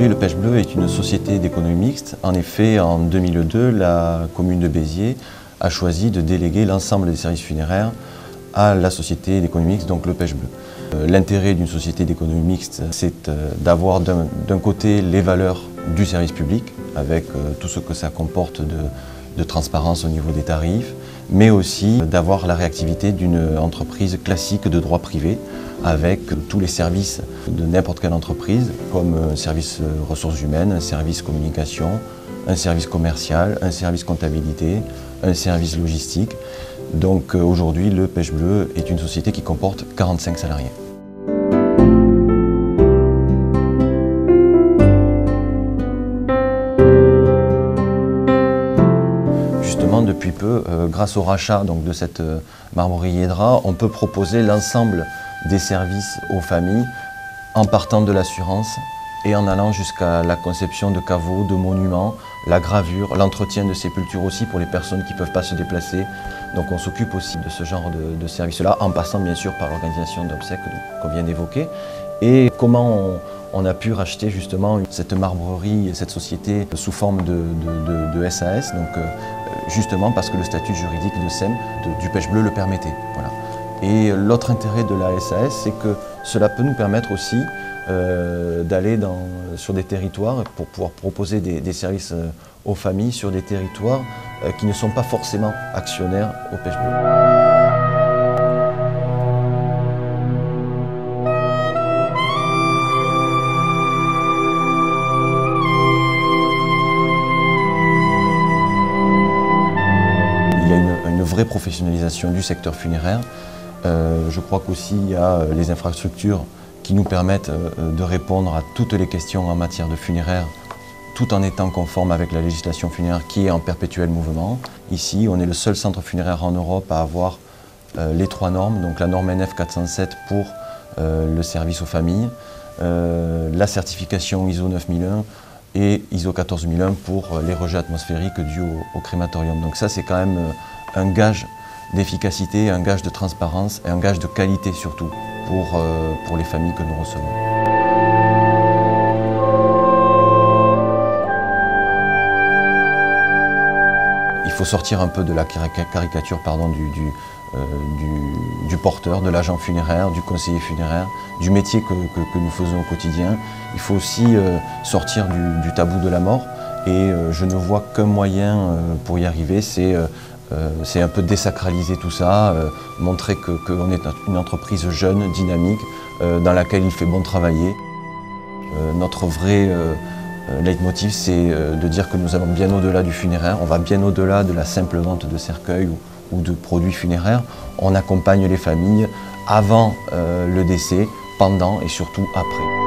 Aujourd'hui, le Pêche Bleu est une société d'économie mixte. En effet, en 2002, la commune de Béziers a choisi de déléguer l'ensemble des services funéraires à la société d'économie mixte, donc le Pêche Bleu. L'intérêt d'une société d'économie mixte, c'est d'avoir d'un côté les valeurs du service public, avec tout ce que ça comporte de transparence au niveau des tarifs, mais aussi d'avoir la réactivité d'une entreprise classique de droit privé, avec tous les services de n'importe quelle entreprise, comme un service ressources humaines, un service communication, un service commercial, un service comptabilité, un service logistique. Donc aujourd'hui, le Pêche Bleu est une société qui comporte 45 salariés. Justement, depuis peu, grâce au rachat donc, de cette Marbrerie Hiédra, on peut proposer l'ensemble des services aux familles en partant de l'assurance et en allant jusqu'à la conception de caveaux, de monuments, la gravure, l'entretien de sépultures aussi pour les personnes qui ne peuvent pas se déplacer. Donc on s'occupe aussi de ce genre de services-là, en passant bien sûr par l'organisation d'obsèques qu'on vient d'évoquer. Et comment on a pu racheter justement cette marbrerie, cette société sous forme de SAS, donc justement parce que le statut juridique de SEM, du Pêche Bleu, le permettait. Voilà. Et l'autre intérêt de la SAS, c'est que cela peut nous permettre aussi d'aller sur des territoires pour pouvoir proposer des services aux familles sur des territoires qui ne sont pas forcément actionnaires au Pêche Bleu. Il y a une vraie professionnalisation du secteur funéraire. Je crois qu'aussi il y a les infrastructures qui nous permettent de répondre à toutes les questions en matière de funéraire, tout en étant conforme avec la législation funéraire qui est en perpétuel mouvement. Ici, on est le seul centre funéraire en Europe à avoir les 3 normes, donc la norme NF 407 pour le service aux familles, la certification ISO 9001 et ISO 14001 pour les rejets atmosphériques dus au crématorium. Donc ça, c'est quand même un gage d'efficacité, un gage de transparence et un gage de qualité surtout pour les familles que nous recevons. Il faut sortir un peu de la caricature du porteur, de l'agent funéraire, du conseiller funéraire, du métier que nous faisons au quotidien. Il faut aussi sortir du tabou de la mort et je ne vois qu'un moyen pour y arriver, c'est un peu désacraliser tout ça, montrer qu'on est une entreprise jeune, dynamique, dans laquelle il fait bon travailler. Notre vrai leitmotiv, c'est de dire que nous allons bien au-delà du funéraire, on va bien au-delà de la simple vente de cercueils ou de produits funéraires. On accompagne les familles avant le décès, pendant et surtout après.